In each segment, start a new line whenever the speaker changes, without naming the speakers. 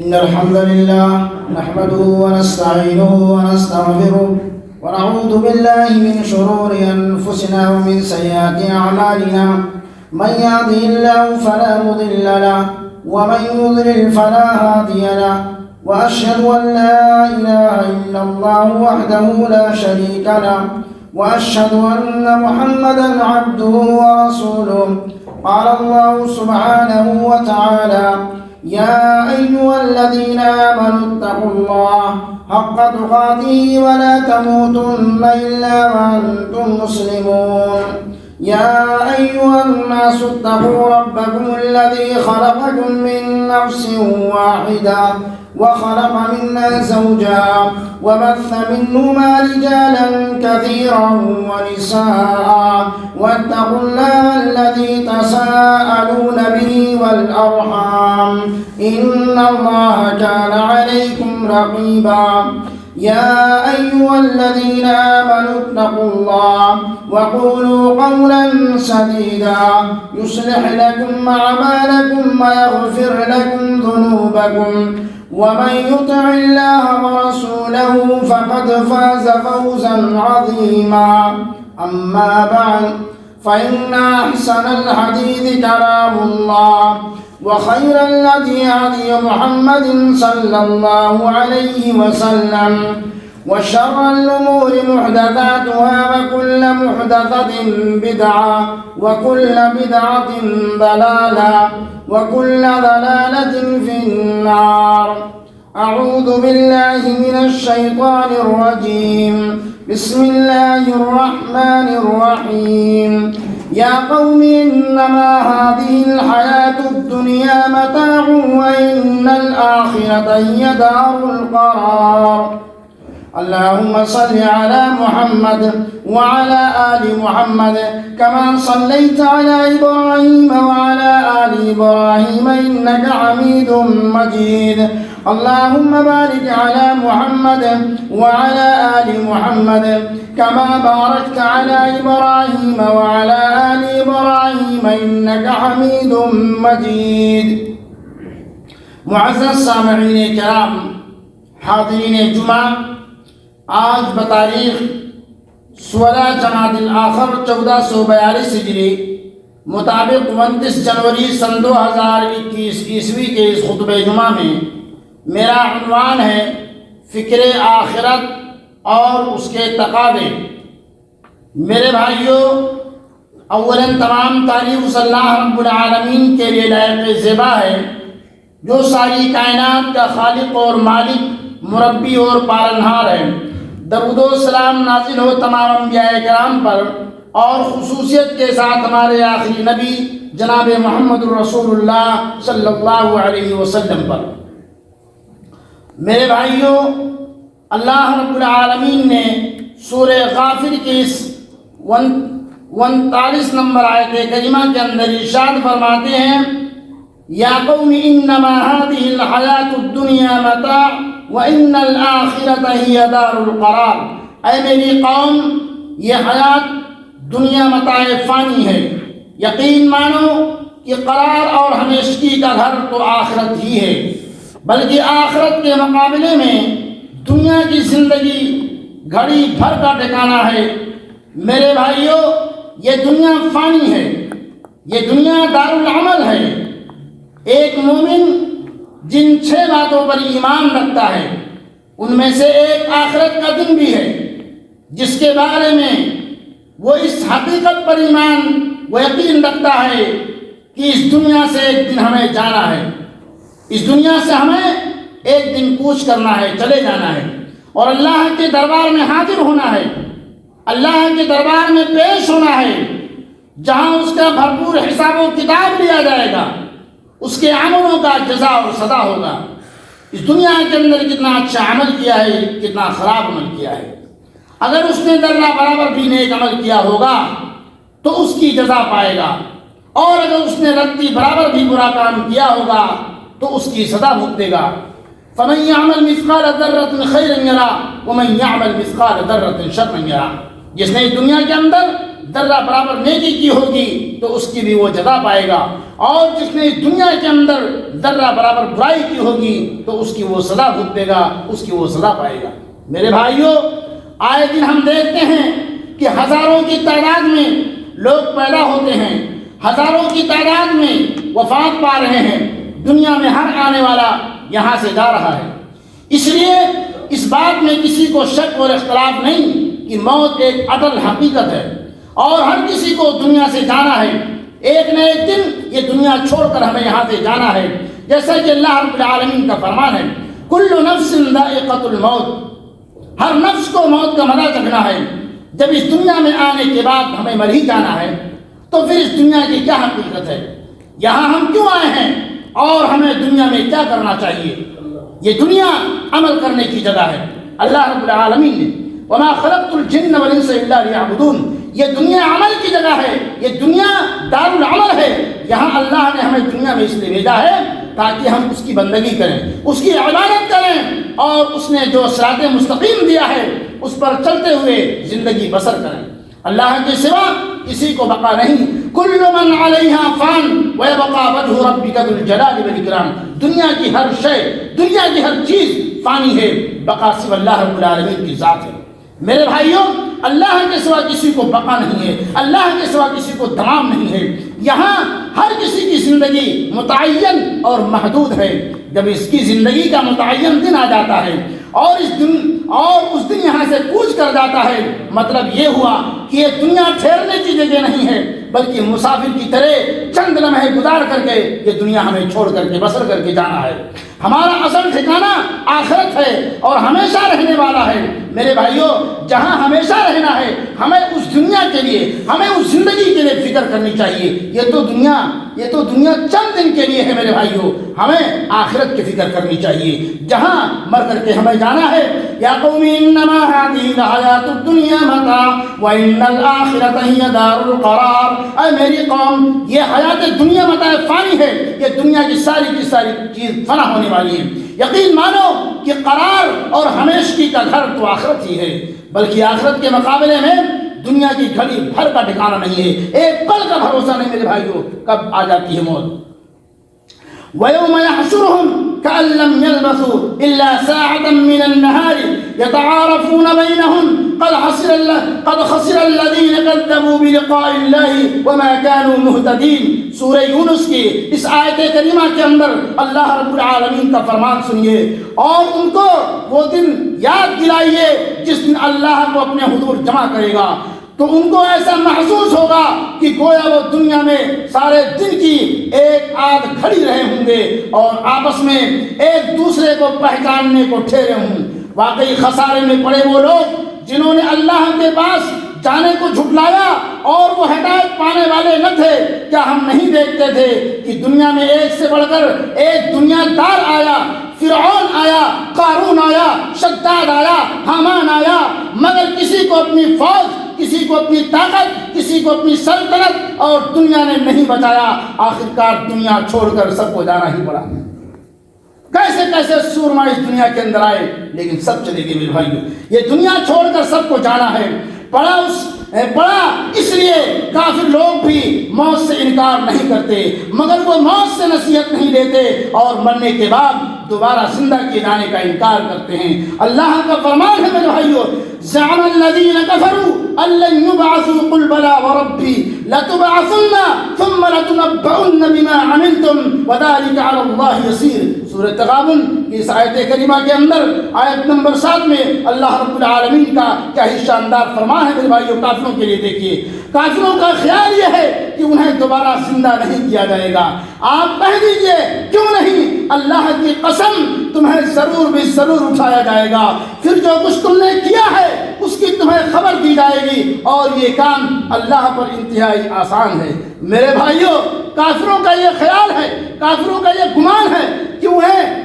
إن الحمد لله نحمده ونستعينه ونستغفره ونعوذ بالله من شرور أنفسنا ومن سيئات أعمالنا. من يهده الله فلا مضل له ومن يضلل فلا هادي له. وأشهد أن لا إله إلا الله وحده لا شريك له وأشهد أن محمدا عبده ورسوله. قال الله سبحانه وتعالى: يا أيها الذين آمنوا اتقوا الله حق تقاته ولا تموتن إلا وأنتم مسلمون. يا أيها الناس اتقوا ربكم الذي خلقكم من نفس واحدة وخلق منها زوجها وبث منهما رجالا كثيرا ونساء واتقوا الله الذي تساءلون به والأرحام إن الله كان عليكم رقيبا. يا أيها الذين آمنوا اتقوا الله وقولوا قولا سديدا يصلح لكم أعمالكم ويغفر لكم ذنوبكم ومن يطع الله ورسوله فقد فاز فوزا عظيما. أما بعد فإن أحسن الحديث كلام الله وخير الهدي هدي محمد صلى الله عليه وسلم وشر الأمور محدثاتها وكل محدثة بدعة وكل بدعة ضلالة وكل ضلالة في النار. أعوذ بالله من الشيطان الرجيم. بسم الله الرحمن الرحيم. يا قوم إنما هذه الحياة الدنيا متاع وإن الآخرة هي دار القرار. اللهم صل على محمد وعلى آل محمد كما صليت على إبراهيم وعلى آل إبراهيم إنك حميد مجيد. اللهم بارك على محمد وعلى آل محمد كما باركت على إبراهيم وعلى آل إبراهيم إنك حميد مجيد. معزز سامعین کرام، حاضرین جمعہ، آج بتاریخ 16 جمادی الاخر 1442 ہجری مطابق 29 جنوری سن 2021 عیسوی کے اس خطبہ جمعہ میں میرا عنوان ہے فکر آخرت اور اس کے تقاضے. میرے بھائیوں، اولاً تمام تعریف اللہ رب العالمین کے لیے لائق زیبا ہے، جو ساری کائنات کا خالق اور مالک، مربی اور پالنہار ہے. درود و سلام نازل ہو تمام انبیاء کرام پر اور خصوصیت کے ساتھ ہمارے آخری نبی جناب محمد الرسول اللہ صلی اللہ علیہ وسلم پر. میرے بھائیوں، اللہ رب العالمین نے سورہ غافر کی اس 39 نمبر آیت کریمہ کے اندر ارشاد فرماتے ہیں: یا قوم انما هذه الحیات الدنیا متاع وان الآخرۃ ہی دار القرار. اے میری قوم، یہ حیات دنیا متاع فانی ہے، یقین مانو کہ قرار اور ہمیشگی کا گھر تو آخرت ہی ہے، بلکہ آخرت کے مقابلے میں دنیا کی زندگی گھڑی بھر کا ٹھکانہ ہے. میرے بھائیوں، یہ دنیا فانی ہے، یہ دنیا دار العمل ہے. ایک مومن جن 6 باتوں پر ایمان رکھتا ہے ان میں سے ایک آخرت کا دن بھی ہے، جس کے بارے میں وہ اس حقیقت پر ایمان و یقین رکھتا ہے کہ اس دنیا سے ایک دن ہمیں جانا ہے، اس دنیا سے ہمیں ایک دن کوچ کرنا ہے، چلے جانا ہے اور اللہ کے دربار میں حاضر ہونا ہے، اللہ کے دربار میں پیش ہونا ہے، جہاں اس کا بھرپور حساب و کتاب لیا جائے گا، اس کے عملوں کا جزا اور سزا ہوگا. اس دنیا کے اندر کتنا اچھا عمل کیا ہے، کتنا خراب عمل کیا ہے. اگر اس نے ذرہ برابر بھی نیک عمل کیا ہوگا تو اس کی جزا پائے گا، اور اگر اس نے رتی برابر بھی برا کام کیا ہوگا تو اس کی سزا بھگتے گا. فمن يعمل مثقال ذرة خيرا يرى ومن يعمل مثقال ذرة شرا يرى. جس نے دنیا کے اندر ذرہ برابر نیکی کی ہوگی تو اس کی بھی وہ جزا پائے گا، اور جس نے دنیا کے اندر ذرہ برابر برائی کی ہوگی تو اس کی وہ سزا بھگتے گا، اس کی وہ سزا پائے گا۔ میرے بھائیوں، آئے دن ہم دیکھتے ہیں کہ ہزاروں کی تعداد میں لوگ پیدا ہوتے ہیں، ہزاروں کی تعداد میں وفات پا رہے ہیں، دنیا میں ہر آنے والا یہاں سے جا رہا ہے۔ اس لیے اس بات میں کسی کو شک اور اختلاف نہیں کہ موت ایک اٹل حقیقت ہے اور ہر کسی کو دنیا سے جانا ہے۔ ایک نہ ایک دن یہ دنیا چھوڑ کر ہمیں یہاں سے جانا ہے، جیسا کہ اللہ رب العالمین کا فرمان ہے، کل نفس ذائقۃ الموت، ہر نفس کو موت کا مزہ چکھنا ہے۔ جب اس دنیا میں آنے کے بعد ہمیں مر ہی جانا ہے تو پھر اس دنیا کی کیا حقیقت ہے؟ یہاں ہم کیوں آئے ہیں اور ہمیں دنیا میں کیا کرنا چاہیے؟ یہ دنیا عمل کرنے کی جگہ ہے۔ اللہ رب العالمین نے وما خلقت الجن والانس الا لیعبدون، یہ دنیا عمل کی جگہ ہے، یہ دنیا دار العمل ہے۔ یہاں اللہ نے ہمیں دنیا میں اس لیے بھیجا ہے تاکہ ہم اس کی بندگی کریں، اس کی عبادت کریں، اور اس نے جو صراط مستقیم دیا ہے اس پر چلتے ہوئے زندگی بسر کریں۔ اللہ کے سوا کسی کو بقا نہیں۔ کل من علیہا فان ویبقى وجہ ربک ذو الجلال والاکرام، دنیا کی ہر شے، دنیا کی ہر چیز فانی ہے، بقا صرف اللہ رب العالمین کی ذات ہے۔ میرے بھائیوں، اللہ کے سوا کسی کو بقا نہیں ہے، اللہ کے سوا کسی کو تمام نہیں ہے۔ یہاں ہر کسی کی زندگی متعین اور محدود ہے۔ جب اس کی زندگی کا متعین دن آ جاتا ہے اور اس دن یہاں سے کوچ کر جاتا ہے، مطلب یہ ہوا کہ یہ دنیا ٹھہرنے کی جگہ نہیں ہے، بلکہ مسافر کی طرح چند لمحے گزار کر کے یہ دنیا ہمیں چھوڑ کر کے بسر کر کے جانا ہے۔ ہمارا اصل ٹھکانہ آخرت ہے اور ہمیشہ رہنے والا ہے۔ میرے بھائیوں، جہاں ہمیشہ رہنا ہے ہمیں اس دنیا کے لیے، ہمیں اس زندگی کے لیے فکر کرنی چاہیے۔ یہ تو دنیا چند دن کے لیے ہے میرے بھائیوں، ہمیں آخرت کی فکر کرنی چاہیے جہاں مر کر کے ہمیں جانا ہے۔ یا قوم انما هذه الحیات الدنیا متاع وان الآخرۃ هی دار القرار، اے میری قوم، یہ حیات دنیا متاع فانی ہے، یہ دنیا کی ساری چیز فنا ہونے والی ہے۔ یقین مانو کہ قرار اور ہمیشگی کا گھر تو آخرت ہی ہے، بلکہ آخرت کے مقابلے میں دنیا کی گھڑی بھر کا ٹھکانہ نہیں ہے، ایک پل کا بھروسہ نہیں میرے بھائیوں، کب آ جاتی ہے موت۔ وَيَوْمَ يَحْشُرُهُمْ كَأَن لَّمْ يَلْبَثُوا إِلَّا سَاعَةً مِّنَ النَّهَارِ يَتَعَارَفُونَ بَيْنَهُمْ قَدْ خَسِرَ الَّذِينَ كَذَّبُوا بِلِقَاءِ اللَّهِ وَمَا كَانُوا مُهْتَدِينَ۔ سورہ یونس کی اس آیت کریمہ کے اندر اللہ رب العالمین کا فرمان سنیے اور ان کو وہ دن یاد دلائیے جس دن اللہ کو اپنے حضور جمع کرے گا، تو ان کو ایسا محسوس ہوگا کہ گویا وہ دنیا میں سارے دن کی ایک آدھ کھڑی رہے ہوں گے اور آپس میں ایک دوسرے کو پہچاننے کو ٹھہرے ہوں۔ واقعی خسارے میں پڑے وہ لوگ جنہوں نے اللہ کے پاس جانے کو جھٹلایا اور وہ ہدایت پانے والے نہ تھے۔ کیا ہم نہیں دیکھتے تھے کہ دنیا میں ایک سے بڑھ کر ایک دنیا دار آیا، فرعون آیا، قارون آیا، شداد آیا، حامان آیا، مگر کسی کو اپنی فوج، کسی کو اپنی طاقت، کسی کو اپنی سلطنت اور دنیا نے نہیں بچایا۔ آخرکار دنیا چھوڑ کر سب کو جانا ہی پڑا۔ کیسے سورما اس دنیا کے اندر آئے، لیکن سب چلے گئے میرے بھائیوں۔ یہ دنیا چھوڑ کر سب کو جانا ہے۔ پڑا اس لیے کافر لوگ بھی موت سے انکار نہیں کرتے، مگر وہ موت سے نصیحت نہیں لیتے اور مرنے کے بعد دوبارہ زندہ کیے جانے کا انکار کرتے ہیں۔ اللہ کا فرمان ہے میرے بھائیوں، زعم الذین کفروا ان لن یبعثوا قل بلی وربی لتبعثن ثم لتنبؤن بما عملتم وذلک علی اللہ یسیر۔ سورہ تغابن کی اس آیت کریمہ کے اندر آیت نمبر 7 میں اللہ رب العالمین کا کیا ہی شاندار فرمان ہے میرے بھائیوں کافروں کے لیے۔ دیکھیے، کافروں کا خیال یہ ہے کہ انہیں دوبارہ زندہ نہیں کیا جائے گا۔ آپ کہہ دیجئے کیوں نہیں، اللہ کی قسم تمہیں ضرور بھی ضرور اٹھایا جائے گا، پھر جو کچھ تم نے کیا ہے اس کی تمہیں خبر دی جائے گی، اور یہ کام اللہ پر انتہائی آسان ہے۔ میرے بھائیوں، کافروں کا یہ خیال ہے، کافروں کا یہ گمان ہے کہ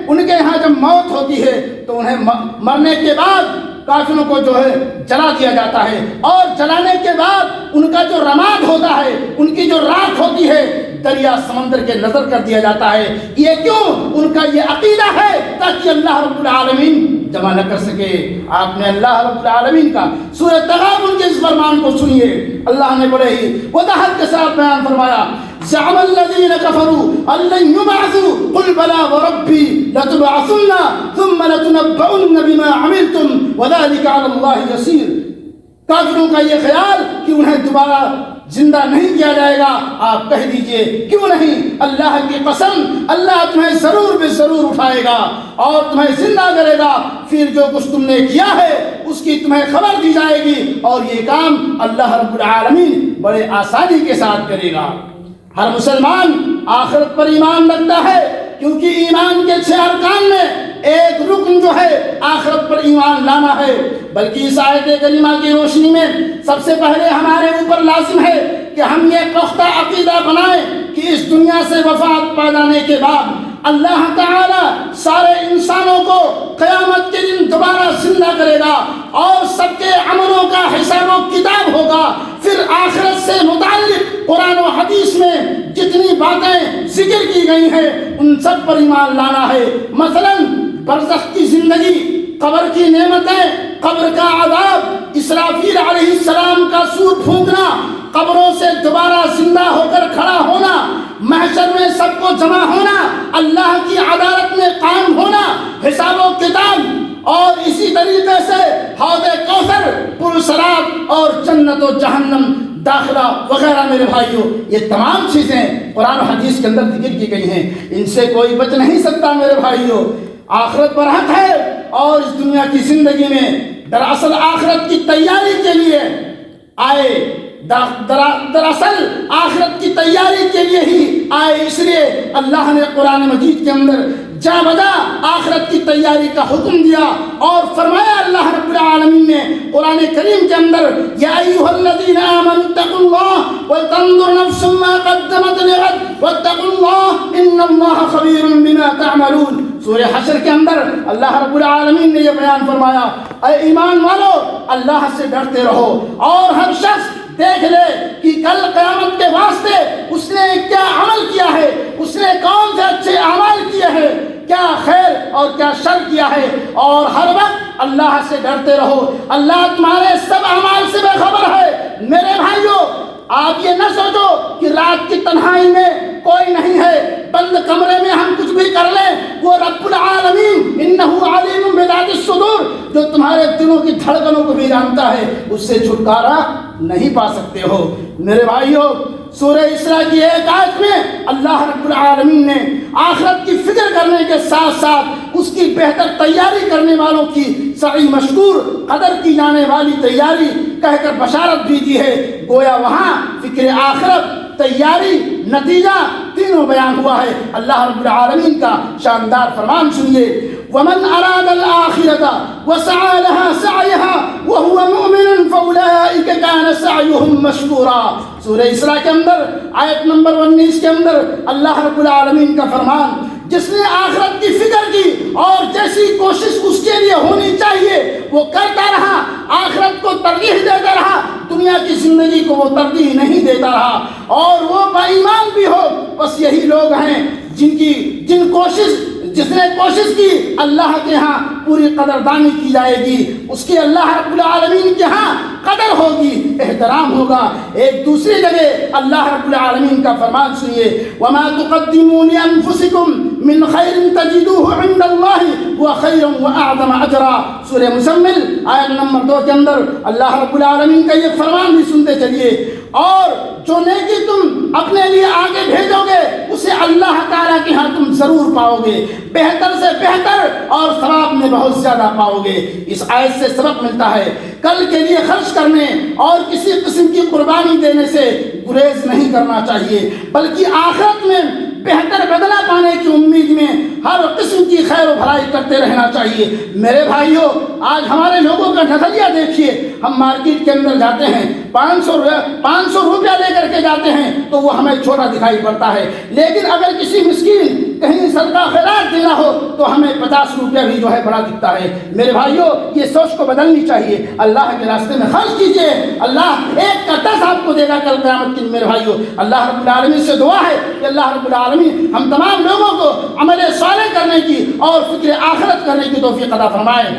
ان کے یہاں جب موت ہوتی ہے تو انہیں مرنے کے بعد کافروں کو جو ہے جلا دیا جاتا ہے، اور جلانے کے بعد ان کا جو رماد ہوتا ہے، ان کی جو راکھ ہوتی ہے، دریا سمندر کے نظر کر دیا جاتا ہے۔ یہ کیوں؟ ان کا یہ عقیدہ ہے تاکہ اللہ رب العالمین جمع نہ کر سکے۔ آپ نے اللہ رب العالمین کا سورہ تغابن کے اس فرمان کو سنیے، اللہ نے بڑے ہی وضاحت کے ساتھ بیان فرمایا، زعم الذين كفروا ان لن يبعثوا قل بلى وربي لتبعثن ثم لتنبؤن بما عملتم وذلك على الله يسير۔ کافروں کا یہ خیال کہ انہیں دوبارہ زندہ نہیں کیا جائے گا، آپ کہہ دیجئے کیوں نہیں، اللہ کی قسم اللہ تمہیں ضرور بے ضرور اٹھائے گا اور تمہیں زندہ کرے گا، پھر جو کچھ تم نے کیا ہے اس کی تمہیں خبر دی جائے گی، اور یہ کام اللہ رب العالمین بڑے آسانی کے ساتھ کرے گا۔ ہر مسلمان آخرت پر ایمان رکھتا ہے، کیونکہ ایمان کے 6 ارکان میں ایک رکن جو ہے آخرت پر ایمان لانا ہے۔ بلکہ اس آیت کریمہ کی روشنی میں سب سے پہلے ہمارے اوپر لازم ہے کہ ہم یہ پختہ عقیدہ بنائیں کہ اس دنیا سے وفات پا جانے کے بعد اللہ تعالی سارے انسانوں کو قیامت کے دن دوبارہ زندہ کرے گا اور سب کے عملوں کا حساب و کتاب ہوگا۔ پھر آخرت سے متعلق قرآن و حدیث میں جتنی باتیں ذکر کی گئی ہیں ان سب پر ایمان لانا ہے۔ مثلا برزخ کی زندگی، قبر کی نعمتیں، قبر کا عذاب، اسرافیل علیہ السلام کا سور پھونکنا، قبروں سے دوبارہ زندہ ہو کر کھڑا ہونا، محشر میں سب کو جمع ہونا، اللہ کی عدالت میں قائم ہونا، حساب و کتاب، اور اسی طریقے سے حوض کوثر، پرسراب اور جنت و جہنم داخلہ وغیرہ۔ میرے بھائیوں، یہ تمام چیزیں قرآن و حدیث کے اندر ذکر کی گئی ہیں، ان سے کوئی بچ نہیں سکتا۔ میرے بھائیوں، آخرت پر حق ہے اور اس دنیا کی زندگی میں دراصل آخرت کی تیاری کے لیے آئے، دراصل آخرت کی تیاری کے لیے ہی آئے، اس لیے اللہ نے قرآن مجید کے اندر جا بجا آخرت کی تیاری کا حکم دیا اور فرمایا اللہ رب العالمین نے قرآن کریم کے اندر، یا ایھا الذین آمنوا اتقوا اللہ ولتنظر نفس ما قدمت لغد واتقوا اللہ ان اللہ خبیر بما تعملون۔ سورہ حشر کے اندر اللہ رب العالمین نے یہ بیان فرمایا، اے ایمان والو اللہ سے ڈرتے رہو اور ہر شخص دیکھ لے کہ کل قیامت کے واسطے اس نے کیا عمل کیا ہے، اس نے کون سے اچھے اعمال کیے ہیں، کیا خیر اور کیا شر کیا ہے، اور ہر وقت اللہ سے ڈرتے رہو، اللہ تمہارے سب اعمال سے بخبر ہے۔ میرے بھائیوں، آپ یہ نہ سوچو کہ رات کی تنہائی میں کوئی نہیں ہے، بند کمرے میں ہم کچھ بھی کر لیں، وہ رب العالمین انہ علیم بذات الصدور جو تمہارے دلوں کی دھڑکنوں کو بھی جانتا ہے، اس سے چھٹکارا نہیں پا سکتے ہو۔ میرے بھائیوں، سورہ اسراء کی ایک آیت میں اللہ رب العالمین نے آخرت کی فکر کرنے کے ساتھ ساتھ اس کی بہتر تیاری کرنے والوں کی سعی مشکور قدر کی جانے والی تیاری کہہ کر بشارت بھی دی ہے۔ گویا وہاں فکر آخرت، تیاری، نتیجہ تینوں بیان ہوا ہے۔ اللہ رب العالمین کا شاندار فرمان سنیے، وَمَنْ أَرَادَ الْآخِرَةَ وَسَعَى لَهَا سَعْيَهَا وَهُوَ مُؤْمِنٌ فَأُولَٰئِكَ كَانَ سَعْيُهُمْ مَشْكُورًا۔ سورہ اسراء کے اندر آیت نمبر 19 کے اندر اللہ رب العالمین کا فرمان، جس نے آخرت کی فکر کی اور جیسی کوشش اس کے لیے ہونی چاہیے وہ کرتا رہا، آخرت کو ترجیح دیتا رہا، دنیا کی زندگی کو وہ ترجیح نہیں دیتا رہا، اور وہ با ایمان بھی ہو، بس یہی لوگ ہیں جس نے کوشش کی اللہ کے ہاں پوری قدردانی کی جائے گی، اس کی اللہ رب العالمین کے ہاں قدر ہوگی، احترام ہوگا۔ ایک دوسری جگہ اللہ رب العالمین کا فرمان سنیے، وما تقدموا لانفسکم من خیر تجدوه عند اللہ هو خیر واعظم اجرا۔ سورہ مزمل آیت نمبر 2 کے اندر اللہ رب العالمین کا یہ فرمان بھی سنتے چلیے، اور جو نیکی تم اپنے لیے آگے بھیجو گے اسے اللہ تعالیٰ کے ہاں تم ضرور پاؤ گے، بہتر سے بہتر اور ثواب میں بہت زیادہ پاؤ گے۔ اس آیت سے سبق ملتا ہے کل کے لیے خرچ کرنے اور کسی قسم کی قربانی دینے سے گریز نہیں کرنا چاہیے، بلکہ آخرت میں بہتر بدلہ پانے کی امید میں ہر قسم کی خیر و بھلائی کرتے رہنا چاہیے۔ میرے بھائیوں، آج ہمارے لوگوں کا نظریہ دیکھیے، ہم مارکیٹ کے اندر جاتے ہیں، 500 روپیہ لے کر کے جاتے ہیں تو وہ ہمیں چھوٹا دکھائی پڑتا ہے، لیکن اگر کسی مسکین کہیں صدقہ خیرات دینا ہو تو ہمیں 50 روپیہ بھی جو ہے بڑا دکھتا ہے۔ میرے بھائیوں، یہ سوچ کو بدلنی چاہیے، اللہ کے راستے میں خرچ کیجئے، اللہ ایک کا 10 آپ کو دے گا کل قیامت کے دن۔ میرے بھائیوں، اللہ رب العالمین سے دعا ہے کہ اللہ رب العالمین ہم تمام لوگوں کو عمل صالح کرنے کی اور فکر آخرت کرنے کی توفیق عطا فرمائے۔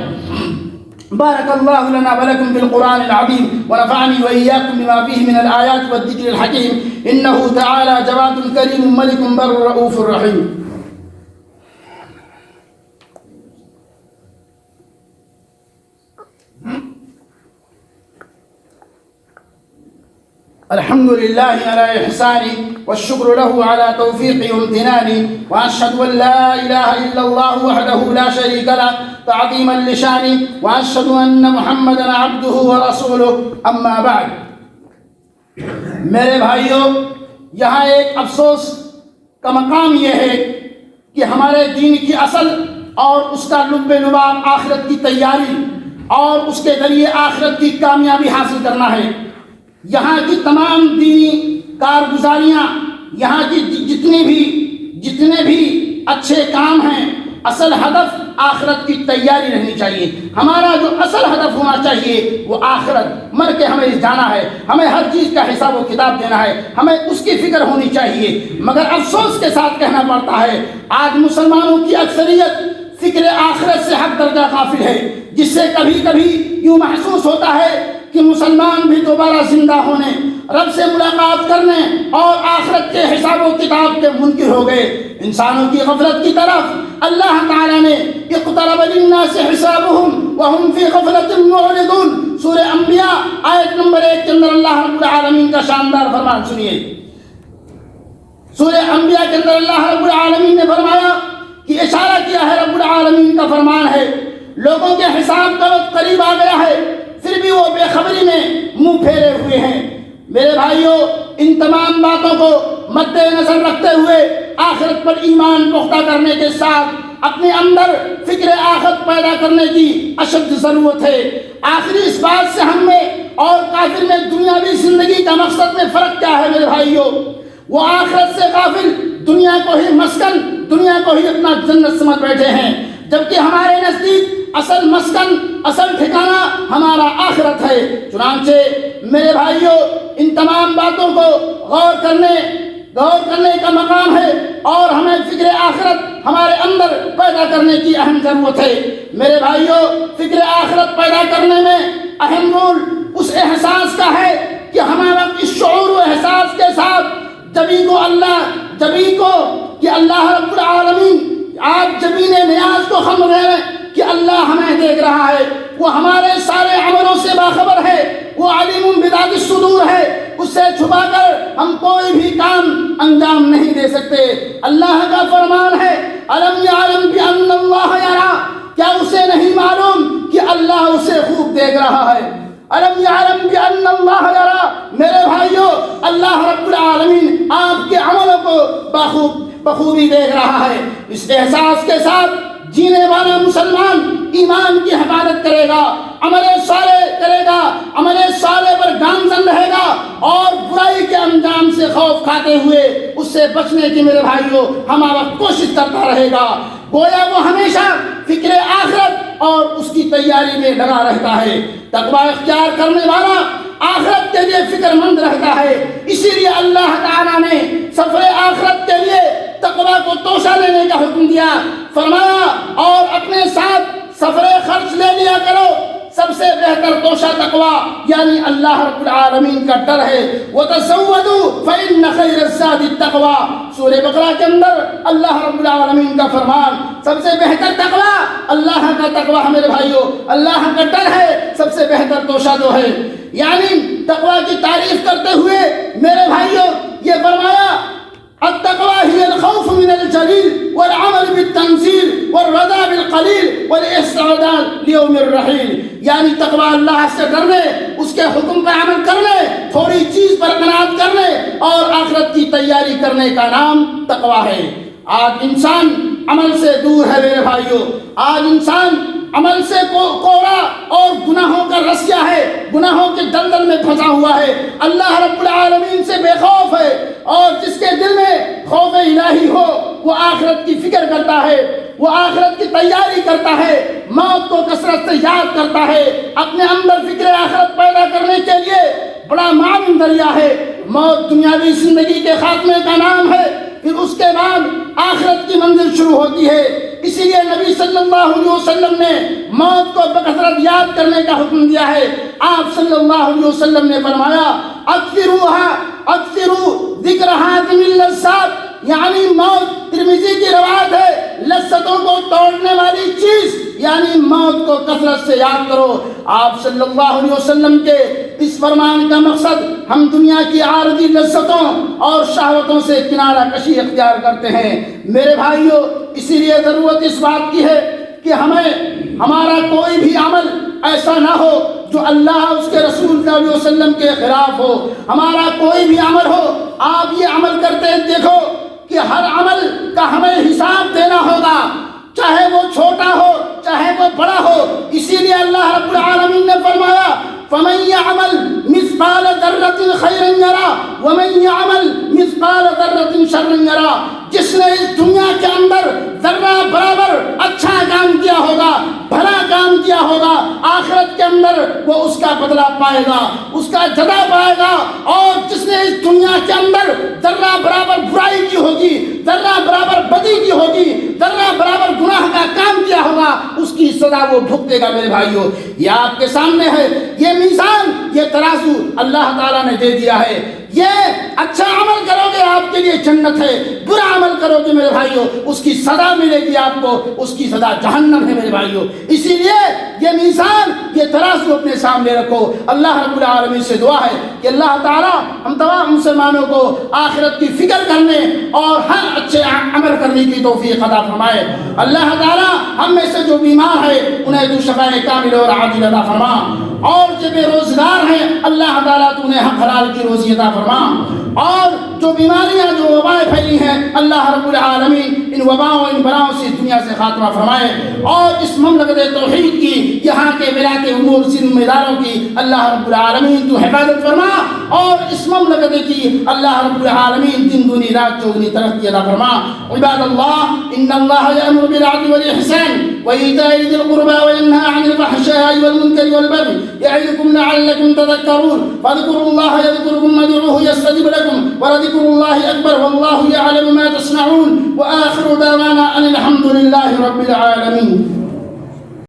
بارك الله لنا ولكم بالقرآن العظيم ونفعني وإياكم بما فيه من الآيات والذكر الحكيم، إنه تعالى جواد كريم ملك بر رؤوف رحيم۔ الحمد لله على إحسانه والشكر له على توفيقه وامتنانه، وأشهد أن لا إله إلا الله وحده لا شريك له تعظيما لشانه، وأشهد أن محمدا عبده ورسوله، أما بعد۔ میرے بھائیوں، یہاں ایک افسوس کا مقام یہ ہے کہ ہمارے دین کی اصل اور اس کا لب لباب آخرت کی تیاری اور اس کے ذریعے آخرت کی کامیابی حاصل کرنا ہے۔ یہاں کی تمام دینی کارگزاریاں، یہاں کی جتنے بھی اچھے کام ہیں، اصل ہدف آخرت کی تیاری رہنی چاہیے۔ ہمارا جو اصل ہدف ہونا چاہیے وہ آخرت، مر کے ہمیں جانا ہے، ہمیں ہر چیز کا حساب و کتاب دینا ہے، ہمیں اس کی فکر ہونی چاہیے۔ مگر افسوس کے ساتھ کہنا پڑتا ہے آج مسلمانوں کی اکثریت فکر آخرت سے حق درجہ غافل ہے، جس سے کبھی کبھی یوں محسوس ہوتا ہے کہ مسلمان بھی دوبارہ زندہ ہونے، رب سے ملاقات کرنے اور آخرت کے حساب و کتاب کے منکر ہو گئے۔ انسانوں کی غفلت کی طرف اللہ تعالیٰ نے اقترب للناس حسابهم وهم في غفلة معرضون، سورہ انبیاء آیت نمبر 1 کے اندر اللہ رب العالمین کا شاندار فرمان سنیے۔ سورہ انبیاء کے اندر اللہ رب العالمین نے فرمایا کہ اشارہ کیا ہے، رب العالمین کا فرمان ہے لوگوں کے حساب کا وقت قریب آ گیا ہے، پھر بھی وہ بے خبری میں منہ پھیرے ہوئے ہیں۔ میرے بھائیوں، ان تمام باتوں کو مد نظر رکھتے ہوئے آخرت پر ایمان پختہ کرنے کے ساتھ اپنے اندر فکر آخرت پیدا کرنے کی اشد ضرورت ہے۔ آخری اس بات سے ہم میں اور کافر میں دنیاوی زندگی کا مقصد میں فرق کیا ہے میرے بھائیوں؟ وہ آخرت سے غافل دنیا کو ہی مسکن، دنیا کو ہی اپنا جنت سمجھ بیٹھے ہیں، جبکہ ہمارے نزدیک اصل مسکن، اصل ٹھکانہ ہمارا آخرت ہے۔ چنانچہ میرے بھائیوں، ان تمام باتوں کو غور کرنے کا مقام ہے اور ہمیں فکر آخرت ہمارے اندر پیدا کرنے کی اہم ضرورت ہے۔ میرے بھائیوں، فکر آخرت پیدا کرنے میں اہم رول اس احساس کا ہے کہ ہمارا اس شعور و احساس کے ساتھ جبھی کو کہ اللہ رب العالمین آپ جبین نیاز کو ہم رہے کہ اللہ ہمیں دیکھ رہا ہے، وہ ہمارے سارے عملوں سے باخبر ہے، وہ علیم بذات الصدور ہے، اس سے چھپا کر ہم کوئی بھی کام انجام نہیں دے سکتے۔ اللہ کا فرمان ہے الم یعلم بان اللہ یرا، کیا اسے نہیں معلوم کہ اللہ اسے خوب دیکھ رہا ہے؟ الم یعلم بان اللہ یرا، میرے بھائیوں، اللہ رب العالمین آپ کے عملوں کو بخوبی دیکھ رہا ہے۔ اس احساس کے ساتھ جینے والا مسلمان ایمان کی حفاظت کرے گا، عمل صالح کرے گا، عمل صالح پر گامزن رہے گا اور برائی کے انجام سے خوف کھاتے ہوئے اس سے بچنے کی میرے بھائیوں ہمارا کوشش کرتا رہے گا۔ گویا وہ ہمیشہ فکر آخرت اور اس کی تیاری میں لگا رہتا ہے۔ تقوی اختیار کرنے والا آخرت کے لیے فکر مند رہتا ہے، اسی لیے اللہ تعالیٰ نے سفر آخرت کے لیے تقوی کو توشہ لینے کا حکم دیا، فرمایا اور اپنے ساتھ سفر خرچ لے لیا کرو۔ سب سے بہتر توشہ تقوی یعنی اللہ رب العالمین کا ڈر ہے۔ وَتَزَوَّدُوا فَإِنَّ خَيْرَ الزَّادِ التَّقْوَىٰ، سورہ بقرہ کے اندر اللہ رب العالمین کا فرمان، سب سے بہتر تقوی اللہ کا تقوی ہے میرے بھائیوں، اللہ کا ڈر ہے۔ سب سے بہتر توشہ جو ہے یعنی تقوی کی تعریف کرتے ہوئے میرے بھائیوں یہ فرمایا التقوى هي الخوف من الجليل والعمل بالتنزيل والرضا بالقليل والاستعداد ليوم الرحيل، یعنی تقوی اللہ سے ڈرنے، اس کے حکم پر عمل کرنے، تھوڑی چیز پر قناعت کرنے اور آخرت کی تیاری کرنے کا نام تقوی ہے۔ آج انسان عمل سے دور ہے میرے بھائیوں، آج انسان عمل سے کوڑا اور گناہوں کا رسیا ہے، گناہوں کے دلدل میں پھنسا ہوا ہے، اللہ رب العالمین سے بے خوف ہے، اور جس کے دل میں خوف الہی ہو وہ آخرت کی فکر کرتا ہے، وہ آخرت کی تیاری کرتا ہے، موت کو کثرت سے یاد کرتا ہے، اپنے اندر فکر آخرت پیدا کرنے کے لیے بڑا معاون ذریعہ ہے۔ موت دنیاوی زندگی کے خاتمے کا نام ہے، پھر اس کے بعد آخرت کی منزل شروع ہوتی ہے۔ اسی لیے نبی صلی اللہ علیہ وسلم نے موت کو بکثرت یاد کرنے کا حکم دیا ہے۔ آپ صلی اللہ علیہ وسلم نے فرمایا اکثروا ذکر حاتم اللذات، یعنی موت ترمذی کی روایت ہے، لذتوں کو توڑنے والی چیز یعنی موت کو کثرت سے یاد کرو۔ آپ صلی اللہ علیہ وسلم کے اس فرمان کا مقصد ہم دنیا کی عارضی لذتوں اور شہوتوں سے کنارہ کشی اختیار کرتے ہیں۔ میرے بھائیوں، اسی لیے ضرورت اس بات کی ہے کہ ہمارا کوئی بھی عمل ایسا نہ ہو جو اللہ اس کے رسول صلی اللہ علیہ وسلم کے خلاف ہو۔ ہمارا کوئی بھی عمل ہو، آپ یہ عمل کرتے دیکھو کہ ہر عمل کا ہمیں حساب دینا ہوگا، چاہے وہ چھوٹا ہو چاہے وہ بڑا ہو۔ اسی لیے اللہ رب العالمین نے فرمایا فَمَن يَعْمَلْ مِثْقَالَ ذَرَّةٍ خَيْرًا يَرَهُ وَمَن يَعْمَلْ مِثْقَالَ ذَرَّةٍ شَرًّا يَرَهُ۔ جس نے اس دنیا کے اندر ذرہ برابر اچھا کام کیا ہوگا، بھلا کام کیا ہوگا، آخرت کے اندر وہ اس کا بدلہ پائے گا، اس کا جزا پائے گا۔ اور جس نے اس دنیا کے اندر ذرہ برابر برائی کی ہوگی، ذرہ برابر بدی کی ہوگی، ذرہ برابر گناہ کا کام کیا ہوگا، اس کی سزا وہ بھگتے گا۔ میرے بھائیوں، یہ آپ کے سامنے ہے، یہ میزان، یہ ترازو اللہ تعالیٰ نے دے دیا ہے۔ یہ اچھا عمل کرو گے آپ کے لیے جنت ہے، برا عمل کرو گے میرے بھائیوں اس کی سزا ملے گی، آپ کو اس کی سزا جہنم ہے میرے بھائیوں۔ اسی لیے یہ میزان، یہ ترازو اپنے سامنے رکھو۔ اللہ رب العالمین سے دعا ہے کہ اللہ تعالیٰ ہم تمام مسلمانوں کو آخرت کی فکر کرنے اور ہر اچھے عمل کرنے کی توفیق عطا فرمائے۔ اللہ تعالیٰ ہم میں سے جو بیمار ہے انہیں تو شفاء کامل اور عاجل عطا فرما، اور جو بے روزگار ہیں اللہ تعالیٰ تو انہیں حق حلال کی روزی عطا فرما، اور جو بیماریاں جو وبائیں پھیلی ہیں اللہ رب العالمین ان وباؤں ان بلاؤں سے دنیا سے خاتمہ فرمائے، اور اس مملکت توحید کی، یہاں کے ولایت امور ذمہ داروں کی اللہ رب العالمین تو حفاظت فرما، اور اس مملکت کی اللہ رب العالمین دن دنی رات چوگنی ترقی عطا فرما۔ عباد اللہ، ان اللہ یأمر بالعدل والإحسان وإيتاء ذي القربى وينهى عن الفحشاء والمنكر والبغي يعظكم لعلكم تذكرون فاذكروا الله يذكركم وادعوه يستجب لكم ولذكر الله أكبر والله يعلم ما تصنعون وآخر دعوانا أن الحمد لله رب العالمين۔